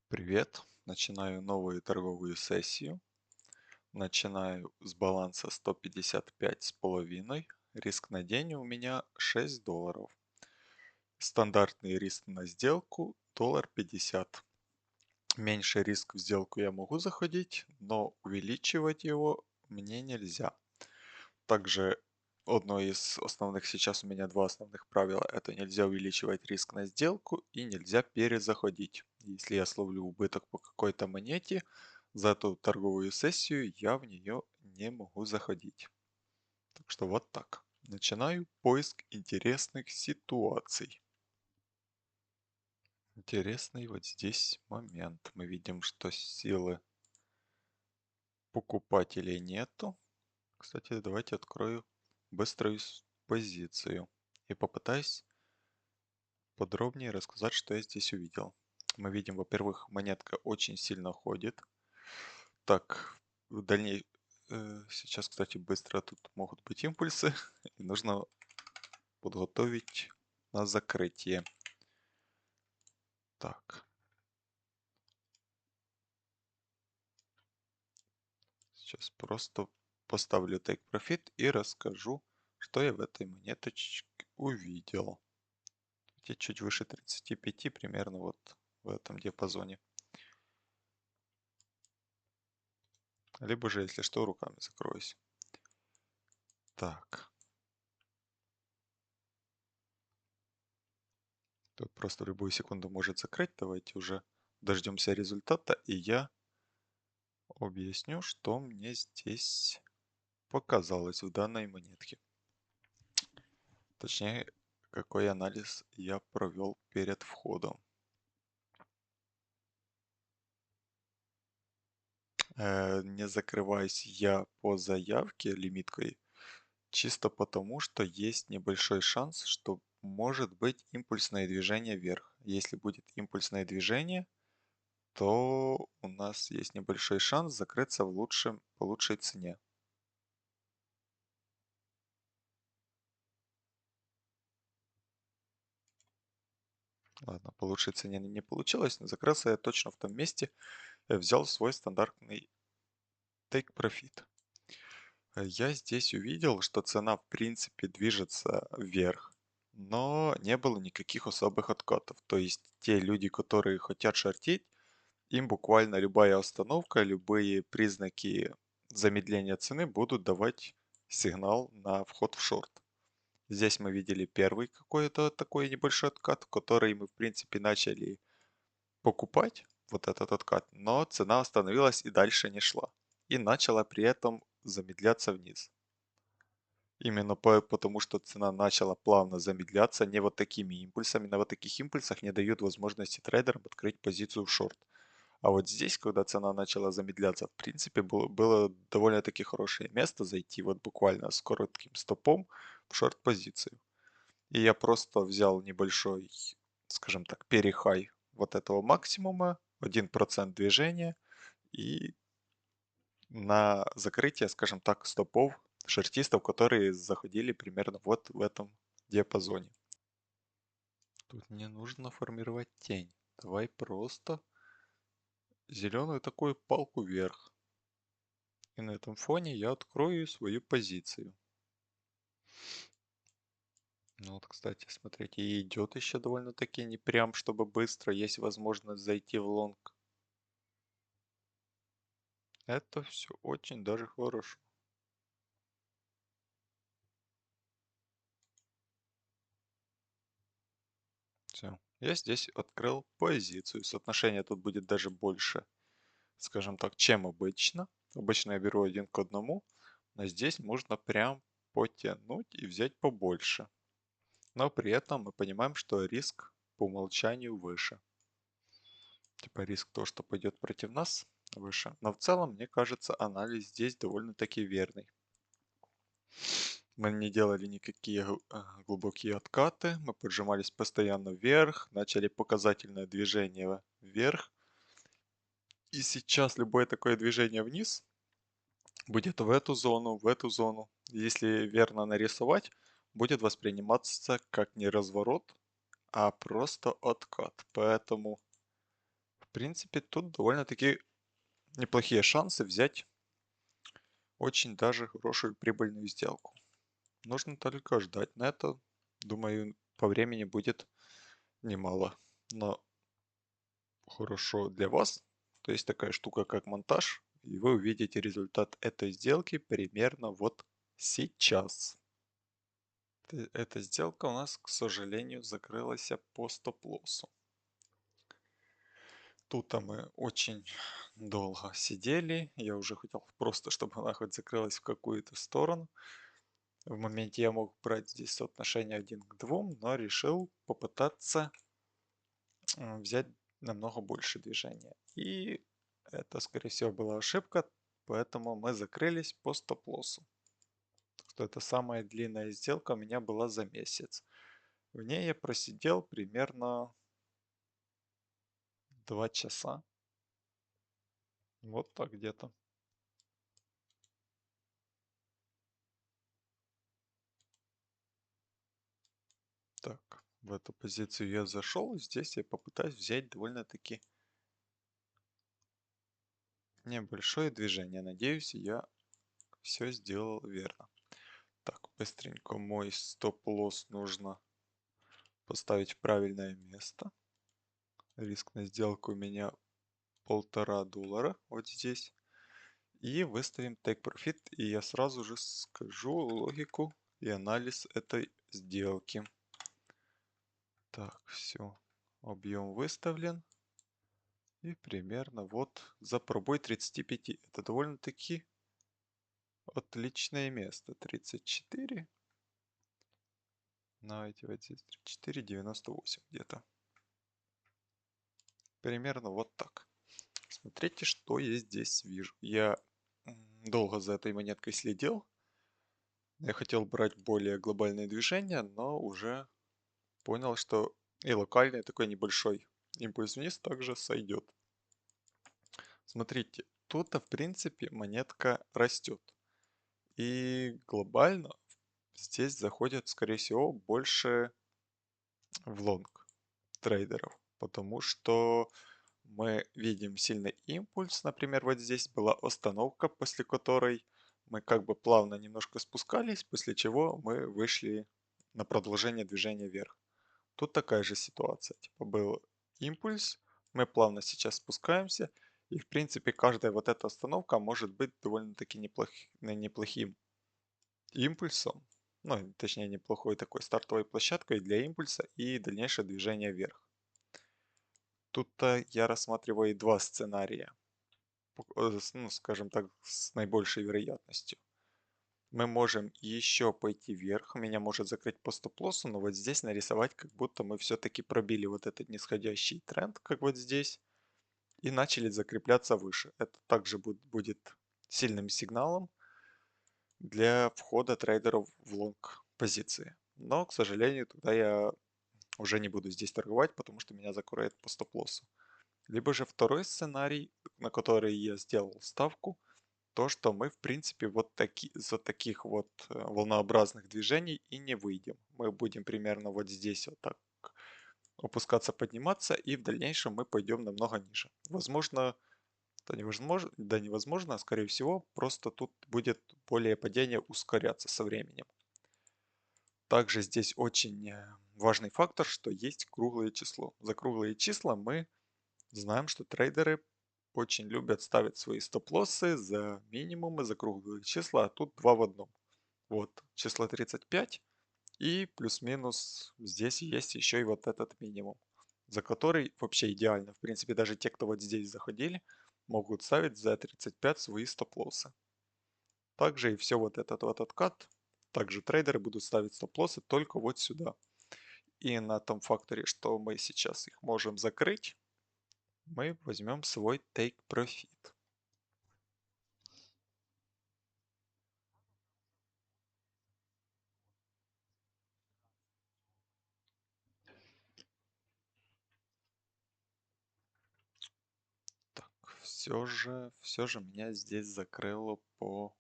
Привет! Начинаю новую торговую сессию. Начинаю с баланса 155,5. Риск на день у меня $6. Стандартный риск на сделку $1.50. Меньший риск в сделку я могу заходить, но увеличивать его мне нельзя. Также одно из основных сейчас у меня два основных правила. Это нельзя увеличивать риск на сделку и нельзя перезаходить. Если я словлю убыток по какой-то монете, за эту торговую сессию я в нее не могу заходить. Так что вот так. Начинаю поиск интересных ситуаций. Интересный вот здесь момент. Мы видим, что силы покупателей нету. Кстати, давайте открою быструю позицию и попытаюсь подробнее рассказать, что я здесь увидел. Мы видим, во-первых, монетка очень сильно ходит. Так, в сейчас, кстати, быстро тут могут быть импульсы, и нужно подготовить на закрытие. Так, сейчас просто поставлю Take Profit и расскажу, что я в этой монеточке увидел. Где чуть выше 35, примерно вот в этом диапазоне. Либо же, если что, руками закроюсь. Так. Тут просто в любую секунду может закрыть. Давайте уже дождемся результата, и я объясню, что мне здесь показалось в данной монетке. Точнее, какой анализ я провел перед входом. Не закрываюсь я по заявке лимиткой, чисто потому, что есть небольшой шанс, что может быть импульсное движение вверх. Если будет импульсное движение, то у нас есть небольшой шанс закрыться по лучшей цене. Ладно, по лучшей цене не получилось, но закрылся я точно в том месте, взял свой стандартный take profit. Я здесь увидел, что цена в принципе движется вверх, но не было никаких особых откатов. То есть те люди, которые хотят шортить, им буквально любая остановка, любые признаки замедления цены будут давать сигнал на вход в шорт. Здесь мы видели первый какой-то такой небольшой откат, который мы в принципе начали покупать, вот этот откат, но цена остановилась и дальше не шла. И начала при этом замедляться вниз. Именно потому, что цена начала плавно замедляться не вот такими импульсами. На вот таких импульсах не дают возможности трейдерам открыть позицию в шорт. А вот здесь, когда цена начала замедляться, в принципе, было довольно-таки хорошее место зайти вот буквально с коротким стопом в шорт-позицию. И я просто взял небольшой, скажем так, перехай вот этого максимума, 1% движения, и на закрытие, скажем так, стопов шортистов, которые заходили примерно вот в этом диапазоне. Тут не нужно формировать тень. Давай просто зеленую такую палку вверх. И на этом фоне я открою свою позицию. Ну вот, кстати, смотрите, и идет еще довольно-таки не прям, чтобы быстро. Есть возможность зайти в лонг. Это все очень даже хорошо. Все. Я здесь открыл позицию. Соотношение тут будет даже больше, скажем так, чем обычно. Обычно я беру один к одному, но здесь можно прям потянуть и взять побольше. Но при этом мы понимаем, что риск по умолчанию выше. Типа риск то, что пойдет против нас, выше. Но в целом, мне кажется, анализ здесь довольно-таки верный. Мы не делали никакие глубокие откаты, мы поджимались постоянно вверх, начали показательное движение вверх. И сейчас любое такое движение вниз будет в эту зону, в эту зону. Если верно нарисовать, будет восприниматься как не разворот, а просто откат. Поэтому, в принципе, тут довольно-таки неплохие шансы взять очень даже хорошую прибыльную сделку. Нужно только ждать на это. Думаю, по времени будет немало. Но хорошо для вас. То есть такая штука, как монтаж, и вы увидите результат этой сделки примерно вот сейчас. Эта сделка у нас, к сожалению, закрылась по стоп-лоссу. Тут мы очень долго сидели. Я уже хотел просто, чтобы она хоть закрылась в какую-то сторону. В моменте я мог брать здесь соотношение 1 к 2, но решил попытаться взять намного больше движения. И это, скорее всего, была ошибка, поэтому мы закрылись по стоп-лоссу. Что это самая длинная сделка у меня была за месяц. В ней я просидел примерно 2 часа. Вот так где-то. Так, в эту позицию я зашел. Здесь я попытаюсь взять довольно-таки небольшое движение. Надеюсь, я все сделал верно. Так, быстренько мой стоп-лосс нужно поставить в правильное место. Риск на сделку у меня $1,5 вот здесь. И выставим take profit. И я сразу же скажу логику и анализ этой сделки. Так, все. Объем выставлен. И примерно вот за пробой 35. Это довольно-таки отличное место. 34. Давайте вот здесь 34,98 где-то. Примерно вот так. Смотрите, что я здесь вижу. Я долго за этой монеткой следил. Я хотел брать более глобальные движения, но уже понял, что и локальный такой небольшой импульс вниз также сойдет. Смотрите, тут в принципе монетка растет. И глобально здесь заходят, скорее всего, больше в лонг трейдеров. Потому что мы видим сильный импульс. Например, вот здесь была остановка, после которой мы как бы плавно немножко спускались, после чего мы вышли на продолжение движения вверх. Тут такая же ситуация. Типа был импульс, мы плавно сейчас спускаемся, и в принципе каждая вот эта остановка может быть довольно-таки неплохим импульсом, ну, точнее неплохой такой стартовой площадкой для импульса и дальнейшее движение вверх. Тут я рассматриваю два сценария, ну, скажем так, с наибольшей вероятностью. Мы можем еще пойти вверх, меня может закрыть по стоп-лоссу, но вот здесь нарисовать, как будто мы все-таки пробили вот этот нисходящий тренд, как вот здесь, и начали закрепляться выше. Это также будет сильным сигналом для входа трейдеров в лонг позиции. Но, к сожалению, тогда я уже не буду здесь торговать, потому что меня закроет по стоп-лоссу. Либо же второй сценарий, на который я сделал ставку, то, что мы, в принципе, вот за таких вот волнообразных движений и не выйдем. Мы будем примерно вот здесь вот так опускаться, подниматься, и в дальнейшем мы пойдем намного ниже. Возможно, да невозможно, а скорее всего, просто тут будет более падение ускоряться со временем. Также здесь очень важный фактор, что есть круглое число. За круглые числа мы знаем, что трейдеры очень любят ставить свои стоп-лоссы за минимумы, за круглые числа, а тут два в одном. Вот число 35 и плюс-минус здесь есть еще и вот этот минимум, за который вообще идеально. В принципе, даже те, кто вот здесь заходили, могут ставить за 35 свои стоп-лоссы. Также и все вот этот вот откат, также трейдеры будут ставить стоп-лоссы только вот сюда. И на том факторе, что мы сейчас их можем закрыть, мы возьмем свой take profit. Так, все же меня здесь закрыло по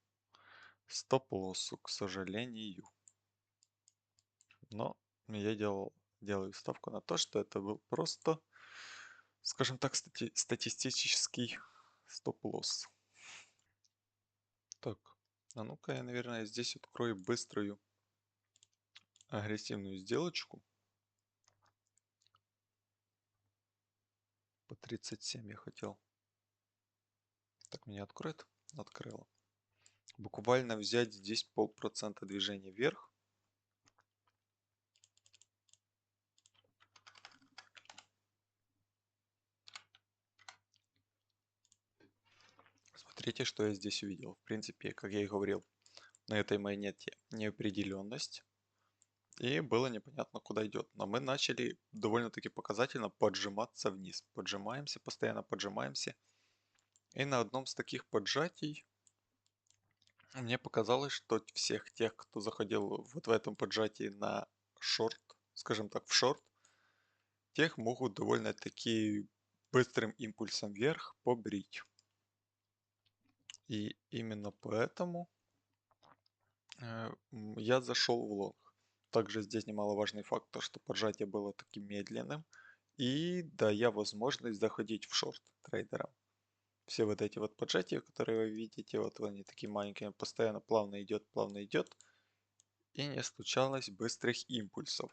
стоп-лоссу, к сожалению. Но делаю ставку на то, что это был просто скажем так, статистический стоп-лосс. Так, а ну-ка я, наверное, здесь открою быструю агрессивную сделочку. По 37 я хотел. Так, меня откроет? Открыло. Буквально взять здесь 0,5% движения вверх. Смотрите, что я здесь увидел. В принципе, как я и говорил, на этой монете неопределенность. И было непонятно, куда идет. Но мы начали довольно-таки показательно поджиматься вниз. Поджимаемся, постоянно поджимаемся. И на одном из таких поджатий мне показалось, что всех тех, кто заходил вот в этом поджатии на шорт, скажем так, в шорт, тех могут довольно-таки быстрым импульсом вверх побрить. И именно поэтому я зашел в лонг. Также здесь немаловажный факт, то, что поджатие было таким медленным и дая возможность заходить в шорт трейдерам. Все вот эти вот поджатия, которые вы видите, вот они такие маленькие, постоянно плавно идет, и не случалось быстрых импульсов.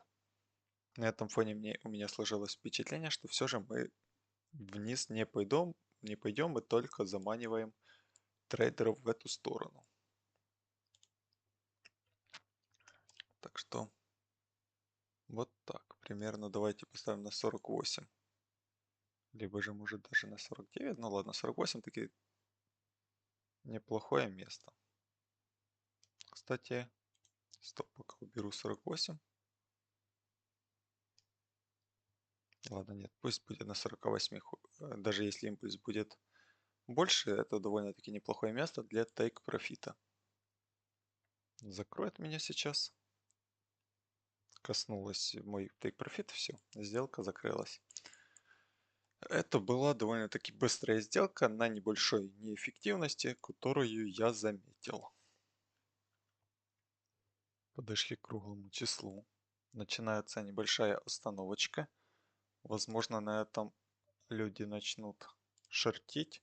На этом фоне у меня сложилось впечатление, что все же мы вниз не пойдем, мы только заманиваем трейдеров в эту сторону. Так что вот так, примерно давайте поставим на 48. Либо же может даже на 49, ну ладно, 48 таки неплохое место. Кстати, стоп, пока уберу 48. Ладно, нет, пусть будет на 48, даже если импульс будет больше, это довольно-таки неплохое место для тейк-профита. Закроет меня сейчас. Коснулась мой тейк-профит, все, сделка закрылась. Это была довольно-таки быстрая сделка на небольшой неэффективности, которую я заметил. Подошли к круглому числу. Начинается небольшая остановочка. Возможно, на этом люди начнут шортить.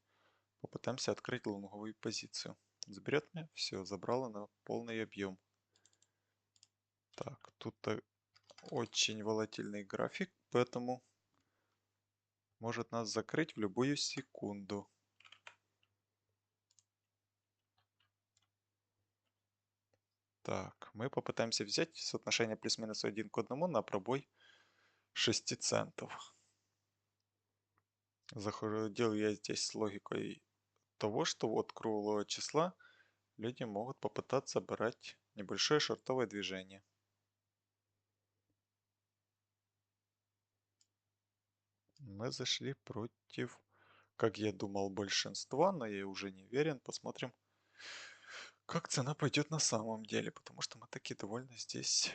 Попытаемся открыть лонговую позицию. Заберет меня? Все, забрала на полный объем. Так, тут очень волатильный график, поэтому может нас закрыть в любую секунду. Так, мы попытаемся взять соотношение плюс-минус 1 к 1 на пробой 6 центов. Заходил я здесь с логикой того, что от круглого числа люди могут попытаться брать небольшое шортовое движение. Мы зашли против, как я думал, большинства, но я уже не уверен. Посмотрим, как цена пойдет на самом деле, потому что мы таки довольно здесь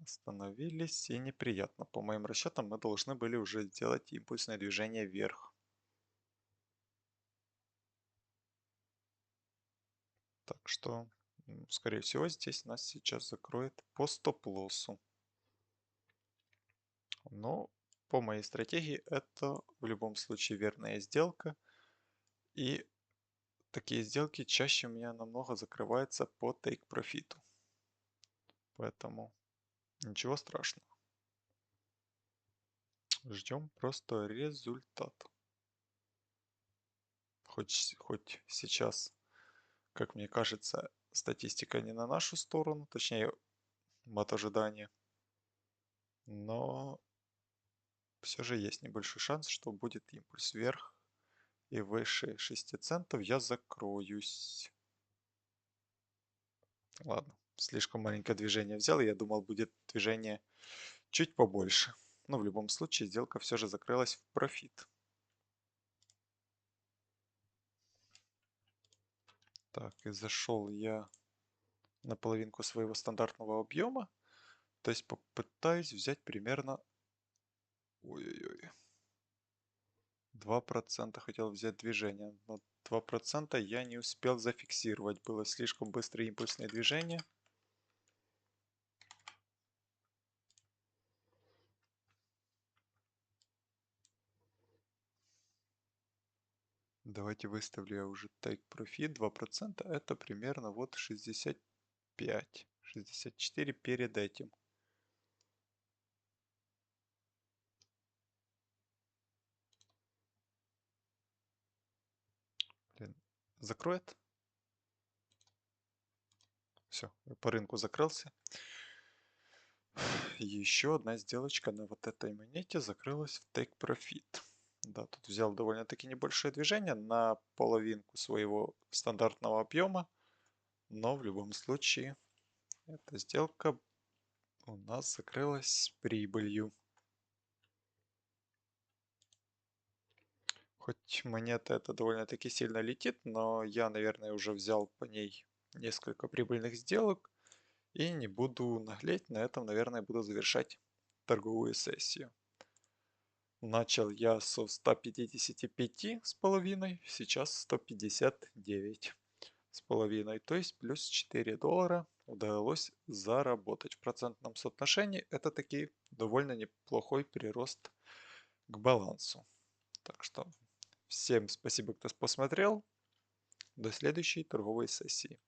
остановились и неприятно. По моим расчетам мы должны были уже сделать импульсное движение вверх. Так что, скорее всего, здесь нас сейчас закроет по стоп-лоссу. Но по моей стратегии это в любом случае верная сделка. И такие сделки чаще у меня намного закрываются по тейк-профиту. Поэтому ничего страшного. Ждем просто результат. Хоть сейчас, как мне кажется, статистика не на нашу сторону, точнее, мат ожидания. Но все же есть небольшой шанс, что будет импульс вверх и выше 6 центов я закроюсь. Ладно, слишком маленькое движение взял, я думал будет движение чуть побольше. Но в любом случае сделка все же закрылась в профит. Так, и зашел я на половинку своего стандартного объема. То есть попытаюсь взять примерно... Ой-ой-ой. 2% хотел взять движение, но 2% я не успел зафиксировать. Было слишком быстрое импульсное движение. Давайте выставлю я уже take profit 2%. Это примерно вот 65, 64 перед этим. Блин, закроет? Все, по рынку закрылся. Еще одна сделочка на вот этой монете закрылась в take profit. Да, тут взял довольно-таки небольшое движение на половинку своего стандартного объема, но в любом случае эта сделка у нас закрылась с прибылью. Хоть монета эта довольно-таки сильно летит, но я, наверное, уже взял по ней несколько прибыльных сделок и не буду наглеть. На этом, наверное, буду завершать торговую сессию. Начал я со 155,5, сейчас 159,5. То есть плюс 4 доллара удалось заработать. В процентном соотношении это таки довольно неплохой прирост к балансу. Так что всем спасибо, кто посмотрел. До следующей торговой сессии.